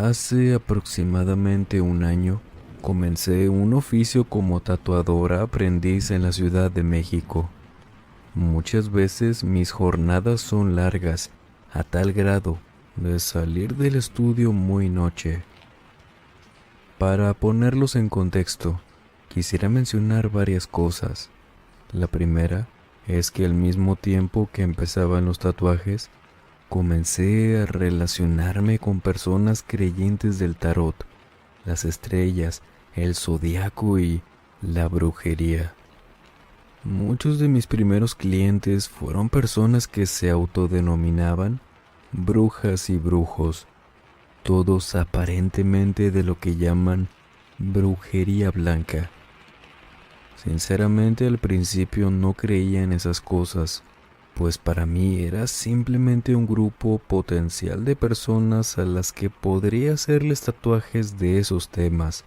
Hace aproximadamente un año comencé un oficio como tatuadora aprendiz en la Ciudad de México. Muchas veces mis jornadas son largas, a tal grado de salir del estudio muy noche. Para ponerlos en contexto, quisiera mencionar varias cosas. La primera es que al mismo tiempo que empezaban los tatuajes, comencé a relacionarme con personas creyentes del tarot, las estrellas, el zodiaco y la brujería. Muchos de mis primeros clientes fueron personas que se autodenominaban brujas y brujos, todos aparentemente de lo que llaman brujería blanca. Sinceramente, al principio no creía en esas cosas, pues para mí era simplemente un grupo potencial de personas a las que podría hacerles tatuajes de esos temas.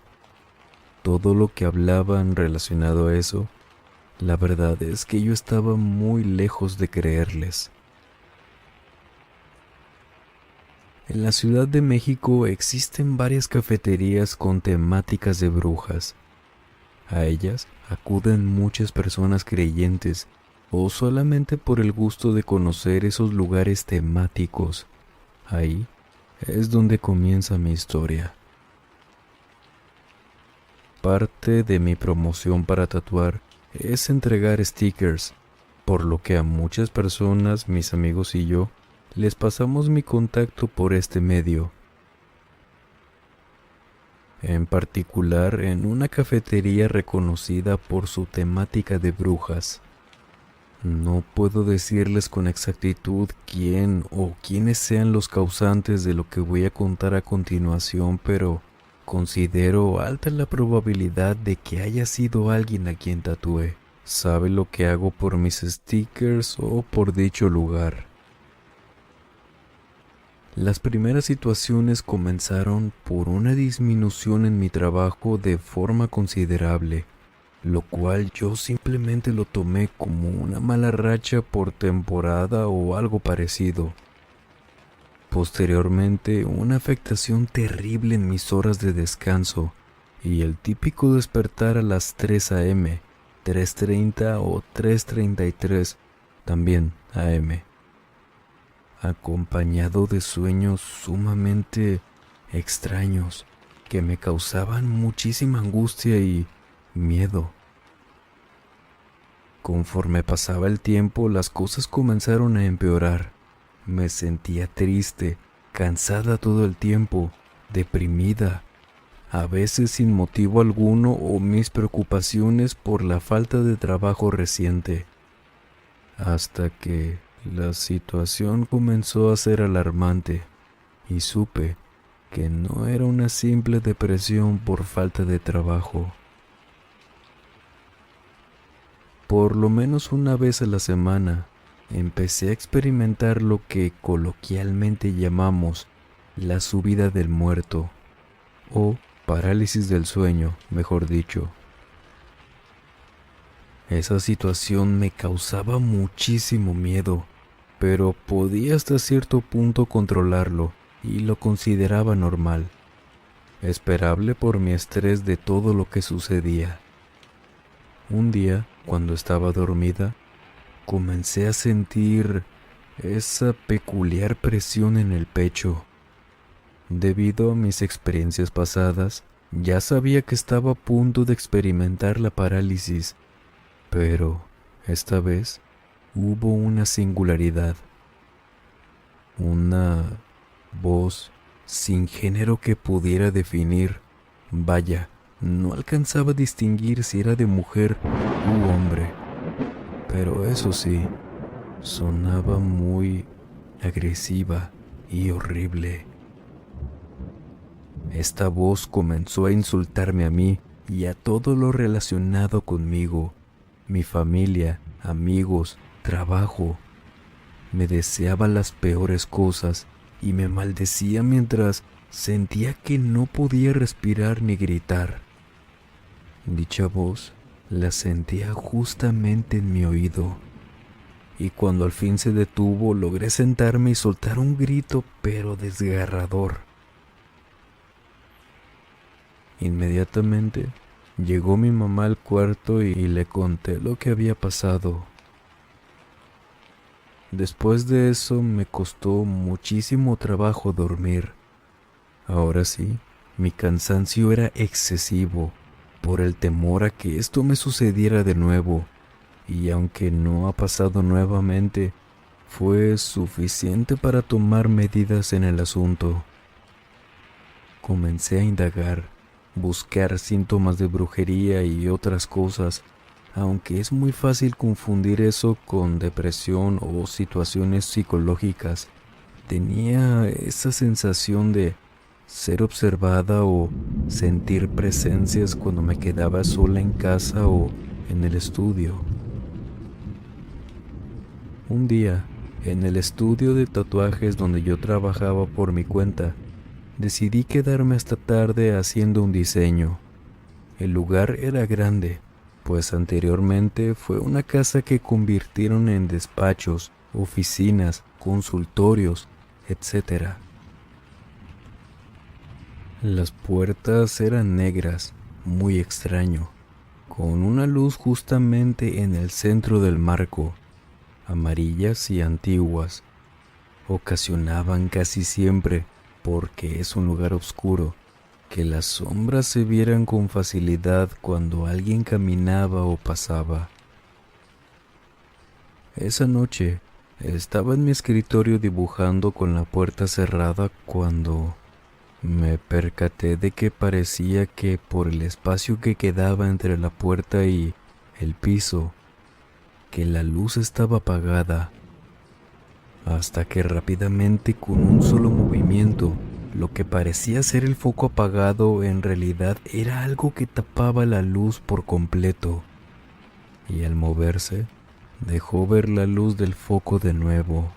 Todo lo que hablaban relacionado a eso, la verdad es que yo estaba muy lejos de creerles. En la Ciudad de México existen varias cafeterías con temáticas de brujas. A ellas acuden muchas personas creyentes o solamente por el gusto de conocer esos lugares temáticos. Ahí es donde comienza mi historia. Parte de mi promoción para tatuar es entregar stickers, por lo que a muchas personas, mis amigos y yo, les pasamos mi contacto por este medio. En particular en una cafetería reconocida por su temática de brujas. No puedo decirles con exactitud quién o quiénes sean los causantes de lo que voy a contar a continuación, pero considero alta la probabilidad de que haya sido alguien a quien tatué. Sabe lo que hago por mis stickers o por dicho lugar. Las primeras situaciones comenzaron por una disminución en mi trabajo de forma considerable, lo cual yo simplemente lo tomé como una mala racha por temporada o algo parecido. Posteriormente, una afectación terrible en mis horas de descanso y el típico despertar a las 3 a.m., 3:30 o 3:33, también a.m., acompañado de sueños sumamente extraños que me causaban muchísima angustia y miedo. Conforme pasaba el tiempo, las cosas comenzaron a empeorar. Me sentía triste, cansada todo el tiempo, deprimida, a veces sin motivo alguno o mis preocupaciones por la falta de trabajo reciente. Hasta que la situación comenzó a ser alarmante y supe que no era una simple depresión por falta de trabajo. Por lo menos una vez a la semana, empecé a experimentar lo que coloquialmente llamamos la subida del muerto, o parálisis del sueño, mejor dicho. Esa situación me causaba muchísimo miedo, pero podía hasta cierto punto controlarlo y lo consideraba normal, esperable por mi estrés de todo lo que sucedía. Un día, cuando estaba dormida, comencé a sentir esa peculiar presión en el pecho. Debido a mis experiencias pasadas, ya sabía que estaba a punto de experimentar la parálisis, pero esta vez hubo una singularidad, una voz sin género que pudiera definir. Vaya, no alcanzaba a distinguir si era de mujer u hombre, pero eso sí, sonaba muy agresiva y horrible. Esta voz comenzó a insultarme a mí y a todo lo relacionado conmigo, mi familia, amigos, trabajo. Me deseaba las peores cosas y me maldecía mientras sentía que no podía respirar ni gritar. Dicha voz la sentía justamente en mi oído, y cuando al fin se detuvo logré sentarme y soltar un grito pero desgarrador. Inmediatamente llegó mi mamá al cuarto y le conté lo que había pasado. Después de eso me costó muchísimo trabajo dormir. Ahora sí, mi cansancio era excesivo por el temor a que esto me sucediera de nuevo, y aunque no ha pasado nuevamente, fue suficiente para tomar medidas en el asunto. Comencé a indagar, buscar síntomas de brujería y otras cosas, aunque es muy fácil confundir eso con depresión o situaciones psicológicas. Tenía esa sensación de ser observada o sentir presencias cuando me quedaba sola en casa o en el estudio. Un día, en el estudio de tatuajes donde yo trabajaba por mi cuenta, decidí quedarme hasta tarde haciendo un diseño. El lugar era grande, pues anteriormente fue una casa que convirtieron en despachos, oficinas, consultorios, etc. Las puertas eran negras, muy extraño, con una luz justamente en el centro del marco, amarillas y antiguas. Ocasionaban casi siempre, porque es un lugar oscuro, que las sombras se vieran con facilidad cuando alguien caminaba o pasaba. Esa noche estaba en mi escritorio dibujando con la puerta cerrada cuando me percaté de que parecía que por el espacio que quedaba entre la puerta y el piso, que la luz estaba apagada, hasta que rápidamente con un solo movimiento, lo que parecía ser el foco apagado en realidad era algo que tapaba la luz por completo, y al moverse, dejó ver la luz del foco de nuevo.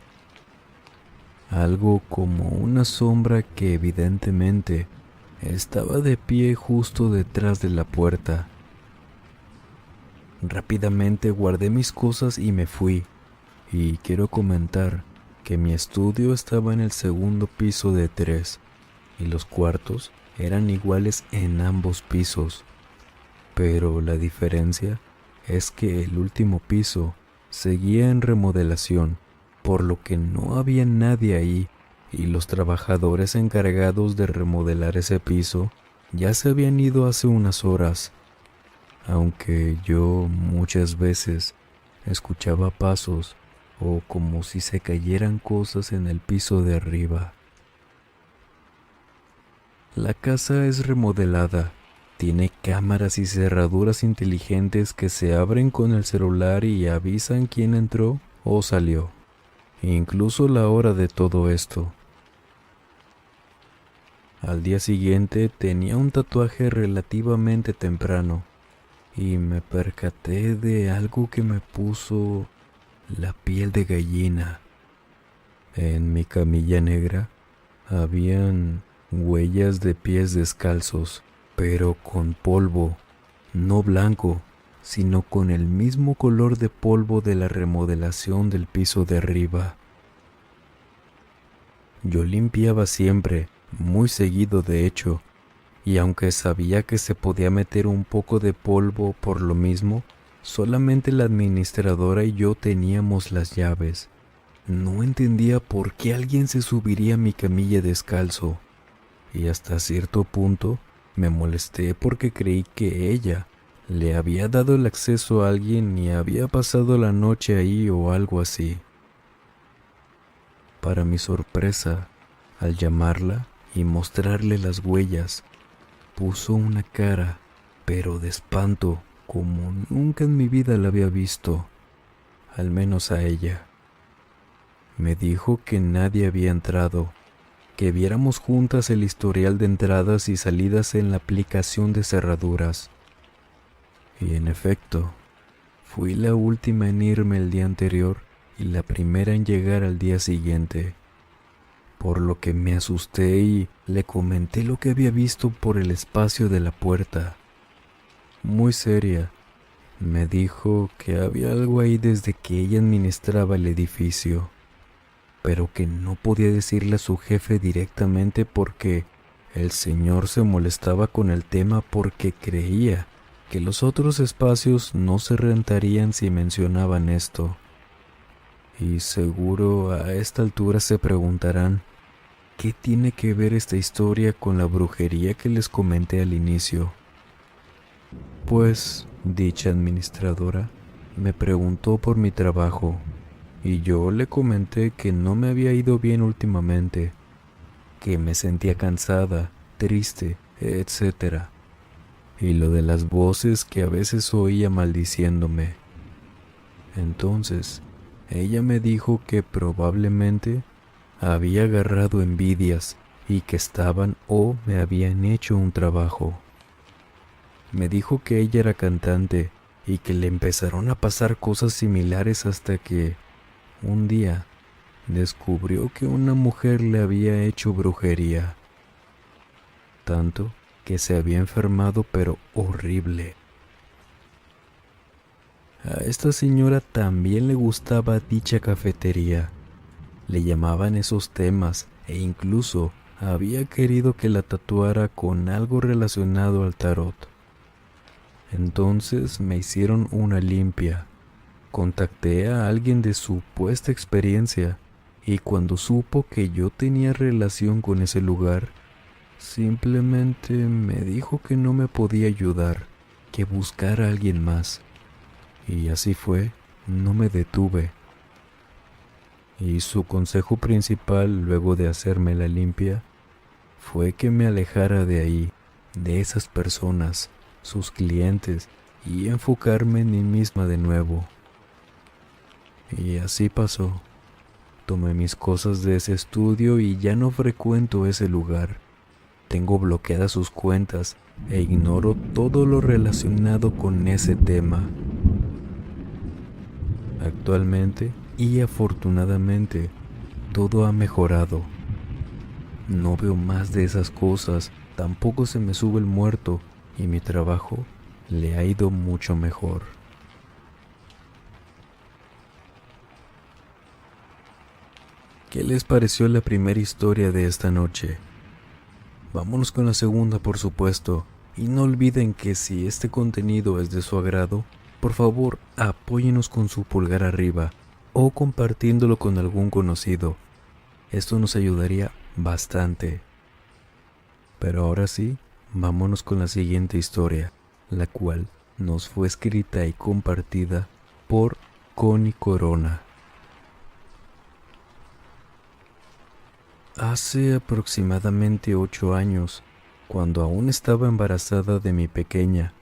Algo como una sombra que evidentemente estaba de pie justo detrás de la puerta. Rápidamente guardé mis cosas y me fui, y quiero comentar que mi estudio estaba en el segundo piso de 3 y los cuartos eran iguales en ambos pisos, pero la diferencia es que el último piso seguía en remodelación, por lo que no había nadie ahí y los trabajadores encargados de remodelar ese piso ya se habían ido hace unas horas, aunque yo muchas veces escuchaba pasos o como si se cayeran cosas en el piso de arriba. La casa es remodelada, tiene cámaras y cerraduras inteligentes que se abren con el celular y avisan quién entró o salió, incluso la hora de todo esto. Al día siguiente tenía un tatuaje relativamente temprano y me percaté de algo que me puso la piel de gallina. En mi camilla negra habían huellas de pies descalzos, pero con polvo, no blanco, sino con el mismo color de polvo de la remodelación del piso de arriba. Yo limpiaba siempre, muy seguido de hecho, y aunque sabía que se podía meter un poco de polvo por lo mismo, solamente la administradora y yo teníamos las llaves. No entendía por qué alguien se subiría a mi camilla descalzo, y hasta cierto punto me molesté porque creí que ella le había dado el acceso a alguien y había pasado la noche ahí o algo así. Para mi sorpresa, al llamarla y mostrarle las huellas, puso una cara, pero de espanto, como nunca en mi vida la había visto, al menos a ella. Me dijo que nadie había entrado, que viéramos juntas el historial de entradas y salidas en la aplicación de cerraduras. Y en efecto, fui la última en irme el día anterior y la primera en llegar al día siguiente, por lo que me asusté y le comenté lo que había visto por el espacio de la puerta. Muy seria, me dijo que había algo ahí desde que ella administraba el edificio, pero que no podía decirle a su jefe directamente porque El señor se molestaba con el tema porque creía que los otros espacios no se rentarían si mencionaban esto. Y seguro a esta altura se preguntarán, ¿qué tiene que ver esta historia con la brujería que les comenté al inicio? Pues dicha administradora me preguntó por mi trabajo y yo le comenté que no me había ido bien últimamente, que me sentía cansada, triste, etc. Y lo de las voces que a veces oía maldiciéndome. Entonces, ella me dijo que probablemente había agarrado envidias y que estaban o me habían hecho un trabajo. Me dijo que ella era cantante y que le empezaron a pasar cosas similares hasta que, un día, descubrió que una mujer le había hecho brujería. Tanto que se había enfermado, pero horrible. A esta señora también le gustaba dicha cafetería. Le llamaban esos temas e incluso había querido que la tatuara con algo relacionado al tarot. Entonces me hicieron una limpia. Contacté a alguien de supuesta experiencia y cuando supo que yo tenía relación con ese lugar, simplemente me dijo que no me podía ayudar, que buscara a alguien más. Y así fue, no me detuve. Y su consejo principal luego de hacerme la limpia fue que me alejara de ahí, de esas personas, sus clientes, y enfocarme en mí misma de nuevo. Y así pasó. Tomé mis cosas de ese estudio y ya no frecuento ese lugar. Tengo bloqueadas sus cuentas e ignoro todo lo relacionado con ese tema. Actualmente y afortunadamente todo ha mejorado. No veo más de esas cosas, tampoco se me sube el muerto y mi trabajo le ha ido mucho mejor. ¿Qué les pareció la primera historia de esta noche? Vámonos con la segunda, por supuesto, y no olviden que si este contenido es de su agrado, por favor apóyenos con su pulgar arriba o compartiéndolo con algún conocido. Esto nos ayudaría bastante. Pero ahora sí, vámonos con la siguiente historia, la cual nos fue escrita y compartida por Connie Corona. Hace aproximadamente 8 años, cuando aún estaba embarazada de mi pequeña,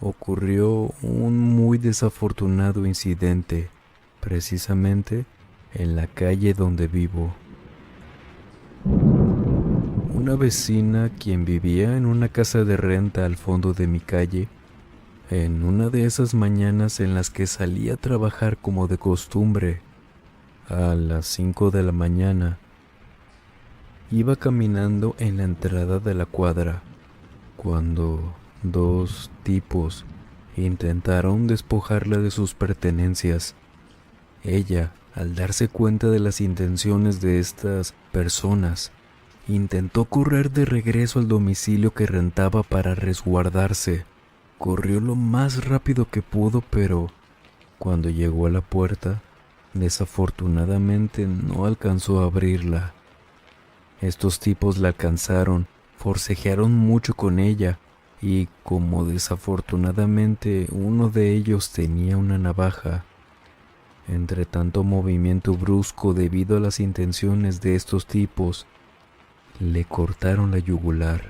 ocurrió un muy desafortunado incidente, precisamente en la calle donde vivo. Una vecina, quien vivía en una casa de renta al fondo de mi calle, en una de esas mañanas en las que salía a trabajar como de costumbre, a las 5 de la mañana, iba caminando en la entrada de la cuadra, cuando 2 tipos intentaron despojarla de sus pertenencias. Ella, al darse cuenta de las intenciones de estas personas, intentó correr de regreso al domicilio que rentaba para resguardarse. Corrió lo más rápido que pudo, pero cuando llegó a la puerta, desafortunadamente no alcanzó a abrirla. Estos tipos la alcanzaron, forcejearon mucho con ella y como desafortunadamente uno de ellos tenía una navaja, entre tanto movimiento brusco debido a las intenciones de estos tipos, le cortaron la yugular.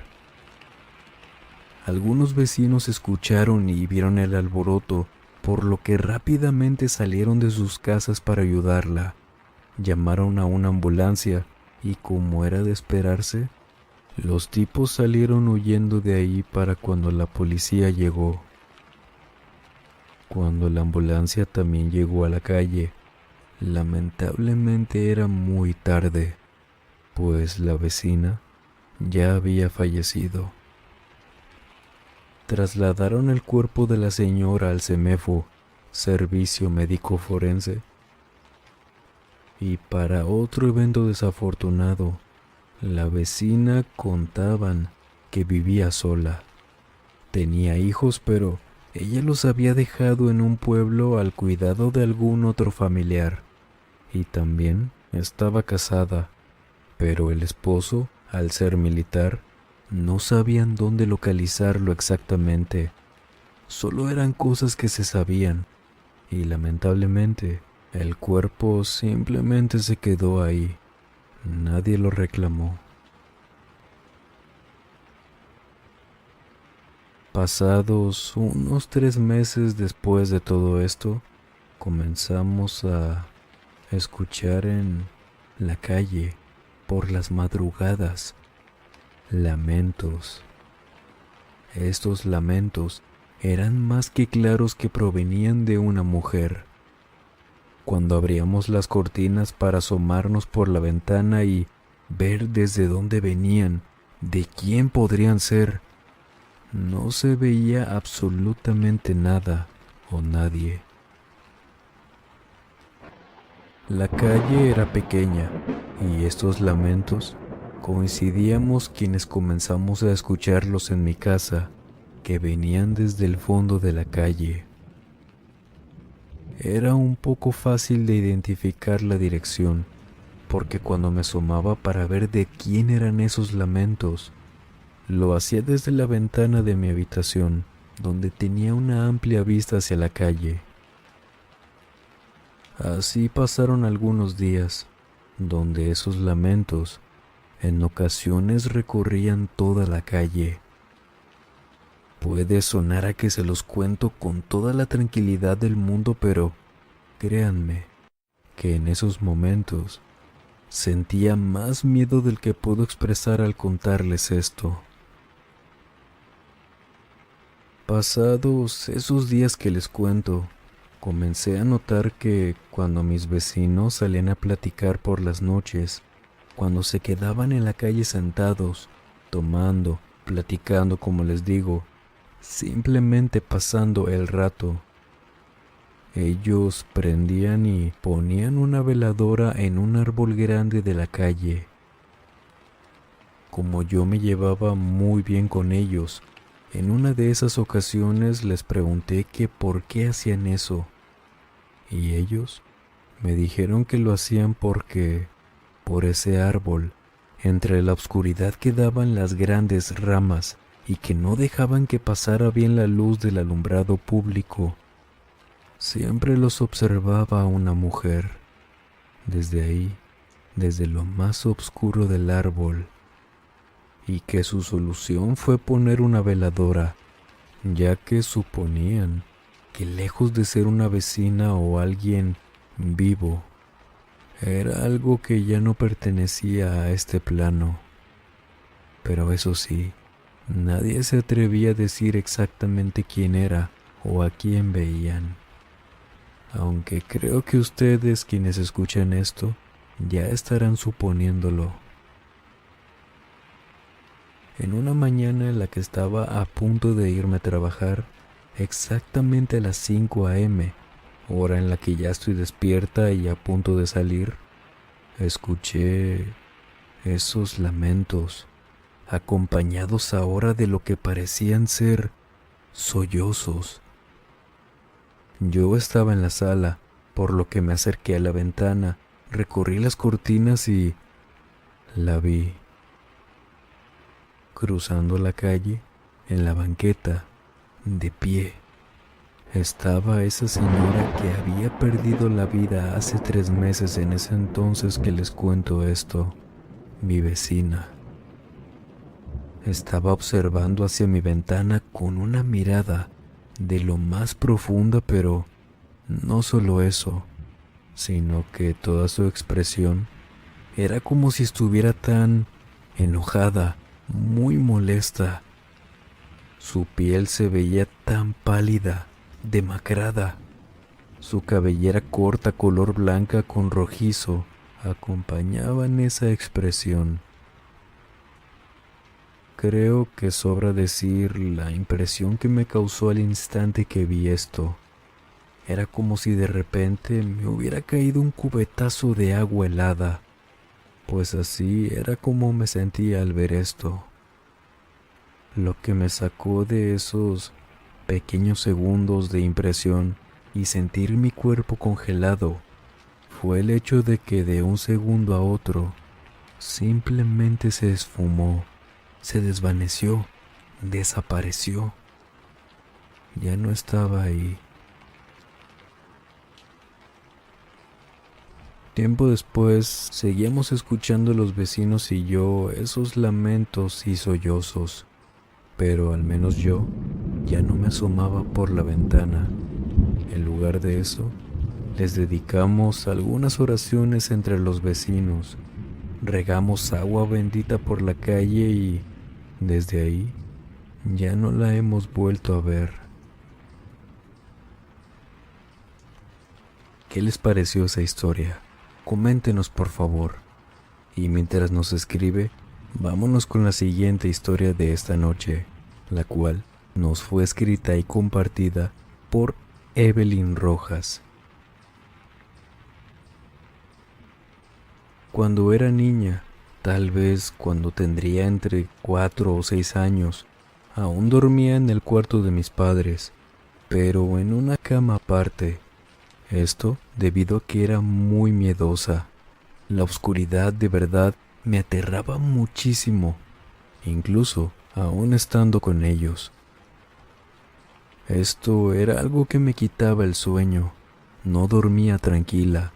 Algunos vecinos escucharon y vieron el alboroto, por lo que rápidamente salieron de sus casas para ayudarla. Llamaron a una ambulancia y, como era de esperarse, los tipos salieron huyendo de ahí para cuando la policía llegó. Cuando la ambulancia también llegó a la calle, lamentablemente era muy tarde, pues la vecina ya había fallecido. Trasladaron el cuerpo de la señora al CEMEFO, Servicio Médico Forense, y para otro evento desafortunado, La vecina contaban que vivía sola. Tenía hijos, pero ella los había dejado en un pueblo al cuidado de algún otro familiar. Y también estaba casada, pero el esposo, al ser militar, no sabían dónde localizarlo exactamente. Solo eran cosas que se sabían, y lamentablemente el cuerpo simplemente se quedó ahí. Nadie lo reclamó. Pasados unos 3 meses después de todo esto, comenzamos a escuchar en la calle, por las madrugadas, lamentos. Estos lamentos eran más que claros que provenían de una mujer. Cuando abríamos las cortinas para asomarnos por la ventana y ver desde dónde venían, de quién podrían ser, no se veía absolutamente nada o nadie. La calle era pequeña y estos lamentos coincidíamos quienes comenzamos a escucharlos en mi casa, que venían desde el fondo de la calle. Era un poco fácil de identificar la dirección, porque cuando me asomaba para ver de quién eran esos lamentos, lo hacía desde la ventana de mi habitación, donde tenía una amplia vista hacia la calle. Así pasaron algunos días, donde esos lamentos en ocasiones recorrían toda la calle. Puede sonar a que se los cuento con toda la tranquilidad del mundo, pero créanme que en esos momentos sentía más miedo del que puedo expresar al contarles esto. Pasados esos días que les cuento, comencé a notar que cuando mis vecinos salían a platicar por las noches, cuando se quedaban en la calle sentados, tomando, platicando como les digo, simplemente pasando el rato, ellos prendían y ponían una veladora en un árbol grande de la calle. Como yo me llevaba muy bien con ellos, en una de esas ocasiones les pregunté que por qué hacían eso, y ellos me dijeron que lo hacían porque, por ese árbol, entre la oscuridad que daban las grandes ramas y que no dejaban que pasara bien la luz del alumbrado público, siempre los observaba una mujer. Desde ahí, desde lo más oscuro del árbol, y que su solución fue poner una veladora, ya que suponían que lejos de ser una vecina o alguien vivo, era algo que ya no pertenecía a este plano. Pero eso sí, nadie se atrevía a decir exactamente quién era o a quién veían. Aunque creo que ustedes quienes escuchan esto ya estarán suponiéndolo. En una mañana en la que estaba a punto de irme a trabajar, exactamente a las 5 a.m., hora en la que ya estoy despierta y a punto de salir, escuché esos lamentos, acompañados ahora de lo que parecían ser sollozos. Yo estaba en la sala, por lo que me acerqué a la ventana, recorrí las cortinas y la vi. Cruzando la calle, en la banqueta, de pie, estaba esa señora que había perdido la vida hace 3 meses en ese entonces que les cuento esto, mi vecina. Estaba observando hacia mi ventana con una mirada de lo más profunda, pero no solo eso, sino que toda su expresión era como si estuviera tan enojada, muy molesta. Su piel se veía tan pálida, demacrada. Su cabellera corta color blanca con rojizo acompañaban esa expresión. Creo que sobra decir la impresión que me causó al instante que vi esto. Era como si de repente me hubiera caído un cubetazo de agua helada. pues así era como me sentía al ver esto. Lo que me sacó de esos pequeños segundos de impresión y sentir mi cuerpo congelado fue el hecho de que de un segundo a otro simplemente se esfumó, se desvaneció, desapareció. Ya no estaba ahí. Tiempo después seguíamos escuchando los vecinos y yo esos lamentos y sollozos, pero al menos yo ya no me asomaba por la ventana. En lugar de eso, les dedicamos algunas oraciones entre los vecinos, regamos agua bendita por la calle y desde ahí ya no la hemos vuelto a ver. ¿Qué les pareció esa historia? Coméntenos por favor. Y mientras nos escribe, vámonos con la siguiente historia de esta noche, la cual nos fue escrita y compartida por Evelyn Rojas. Cuando era niña, tal vez cuando tendría entre 4 o 6 años, aún dormía en el cuarto de mis padres, pero en una cama aparte. Esto debido a que era muy miedosa. La oscuridad de verdad me aterraba muchísimo, incluso aún estando con ellos. Esto era algo que me quitaba el sueño. No dormía tranquila.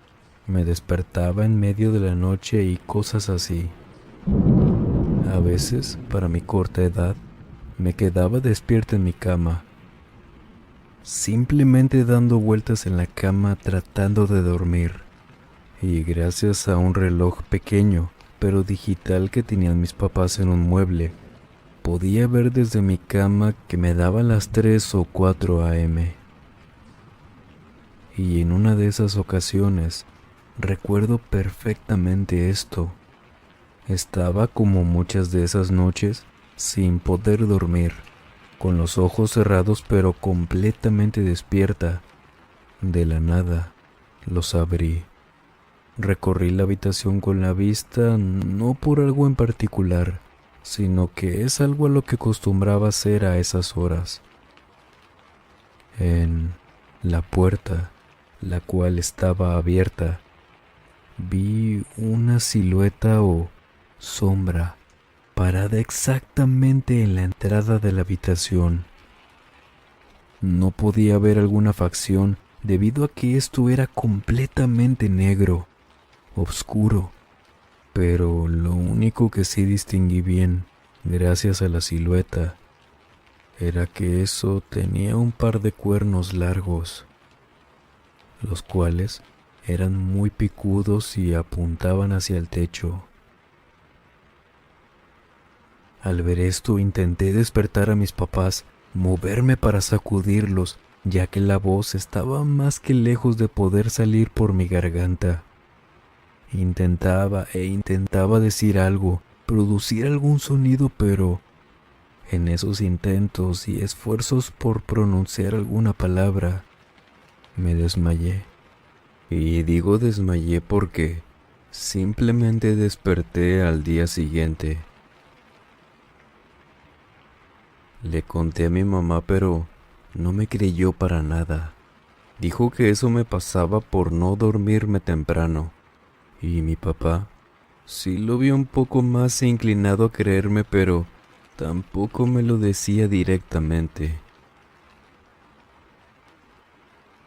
Me despertaba en medio de la noche y cosas así. A veces, para mi corta edad, me quedaba despierta en mi cama, simplemente dando vueltas en la cama tratando de dormir. Y gracias a un reloj pequeño, pero digital que tenían mis papás en un mueble, podía ver desde mi cama que me daban las 3 o 4 a.m. Y en una de esas ocasiones, recuerdo perfectamente esto. Estaba como muchas de esas noches, sin poder dormir, con los ojos cerrados pero completamente despierta. De la nada, los abrí. Recorrí la habitación con la vista, no por algo en particular, sino que es algo a lo que acostumbraba hacer a esas horas. En la puerta, la cual estaba abierta, vi una silueta o sombra parada exactamente en la entrada de la habitación. No podía ver alguna facción debido a que esto era completamente negro, oscuro, pero lo único que sí distinguí bien, gracias a la silueta, era que eso tenía un par de cuernos largos, los cuales eran muy picudos y apuntaban hacia el techo. Al ver esto intenté despertar a mis papás, moverme para sacudirlos, ya que la voz estaba más que lejos de poder salir por mi garganta. Intentaba decir algo, producir algún sonido, pero en esos intentos y esfuerzos por pronunciar alguna palabra, me desmayé. Y digo desmayé porque simplemente desperté al día siguiente. Le conté a mi mamá, pero no me creyó para nada. Dijo que eso me pasaba por no dormirme temprano. Y mi papá sí lo vio un poco más inclinado a creerme, pero tampoco me lo decía directamente.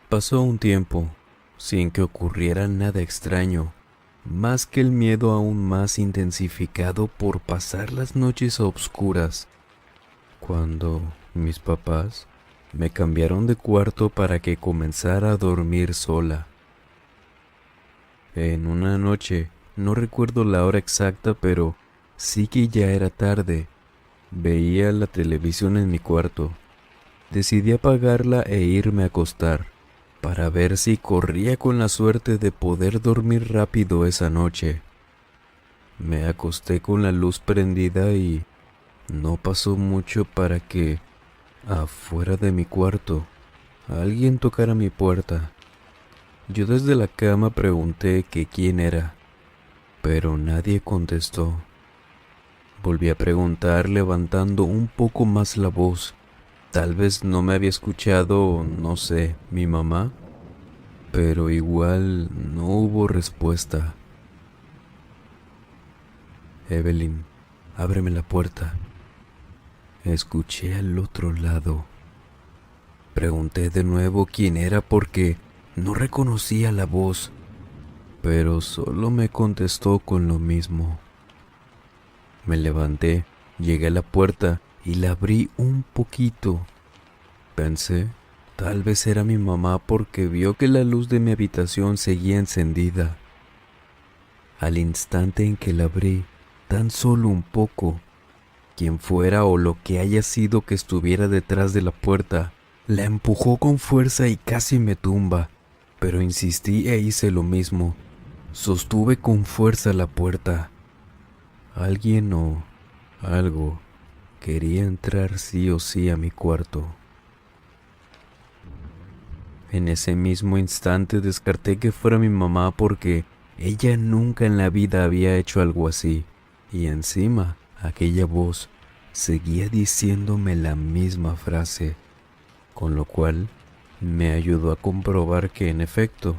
Pasó un tiempo sin que ocurriera nada extraño, más que el miedo aún más intensificado por pasar las noches a obscuras. Cuando mis papás me cambiaron de cuarto para que comenzara a dormir sola. En una noche, no recuerdo la hora exacta, pero sí que ya era tarde. Veía la televisión en mi cuarto. Decidí apagarla e irme a acostar, para ver si corría con la suerte de poder dormir rápido esa noche. Me acosté con la luz prendida y no pasó mucho para que, afuera de mi cuarto, alguien tocara mi puerta. Yo desde la cama pregunté que quién era. pero nadie contestó. Volví a preguntar levantando un poco más la voz. Tal vez no me había escuchado, no sé, mi mamá, pero igual no hubo respuesta. Evelyn, ábreme la puerta. Escuché al otro lado. Pregunté de nuevo quién era porque no reconocía la voz, pero solo me contestó con lo mismo. Me levanté, llegué a la puerta y la abrí un poquito. Pensé, tal vez era mi mamá porque vio que la luz de mi habitación seguía encendida. Al instante en que la abrí, tan solo un poco, quien fuera o lo que haya sido que estuviera detrás de la puerta, la empujó con fuerza y casi me tumba, pero insistí e hice lo mismo. Sostuve con fuerza la puerta. Alguien o algo quería entrar sí o sí a mi cuarto. En ese mismo instante descarté que fuera mi mamá porque ella nunca en la vida había hecho algo así, y encima aquella voz seguía diciéndome la misma frase, con lo cual me ayudó a comprobar que en efecto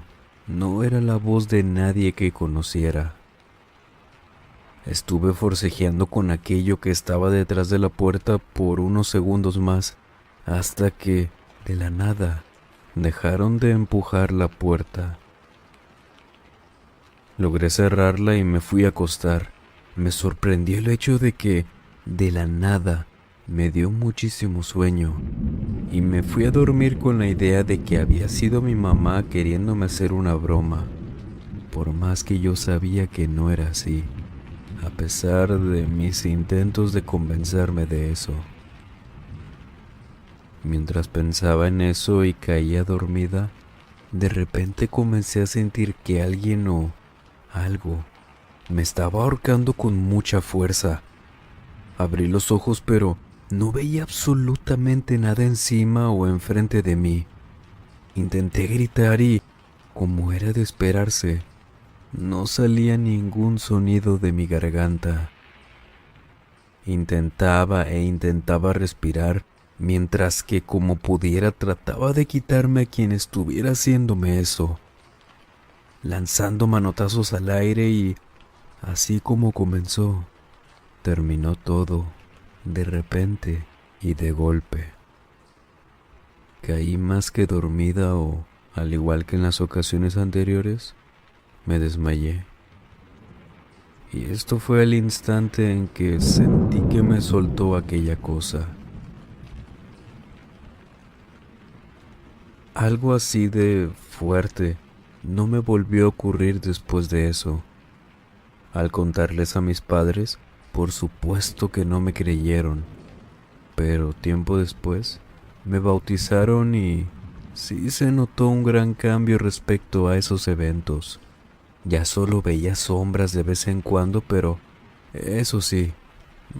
no era la voz de nadie que conociera. Estuve forcejeando con aquello que estaba detrás de la puerta por unos segundos más, hasta que, de la nada, dejaron de empujar la puerta. Logré cerrarla y me fui a acostar. Me sorprendió el hecho de que, de la nada, me dio muchísimo sueño y me fui a dormir con la idea de que había sido mi mamá queriéndome hacer una broma, por más que yo sabía que no era así, a pesar de mis intentos de convencerme de eso. Mientras pensaba en eso y caía dormida, de repente comencé a sentir que alguien o algo me estaba ahorcando con mucha fuerza. Abrí los ojos, pero no veía absolutamente nada encima o enfrente de mí. Intenté gritar y, como era de esperarse, no salía ningún sonido de mi garganta. Intentaba respirar, mientras que como pudiera trataba de quitarme a quien estuviera haciéndome eso, lanzando manotazos al aire y, así como comenzó, terminó todo, de repente y de golpe. Caí más que dormida o, al igual que en las ocasiones anteriores, me desmayé. Y esto fue el instante en que sentí que me soltó aquella cosa. Algo así de fuerte no me volvió a ocurrir después de eso. Al contarles a mis padres, por supuesto que no me creyeron, pero tiempo después me bautizaron y sí se notó un gran cambio respecto a esos eventos. Ya solo veía sombras de vez en cuando, pero eso sí,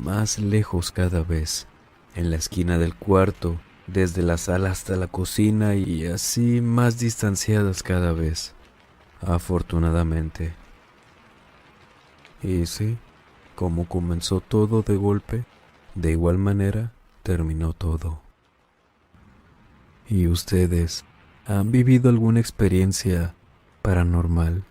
más lejos cada vez, en la esquina del cuarto, desde la sala hasta la cocina y así más distanciadas cada vez, afortunadamente. Y sí, como comenzó todo de golpe, de igual manera terminó todo. ¿Y ustedes han vivido alguna experiencia paranormal?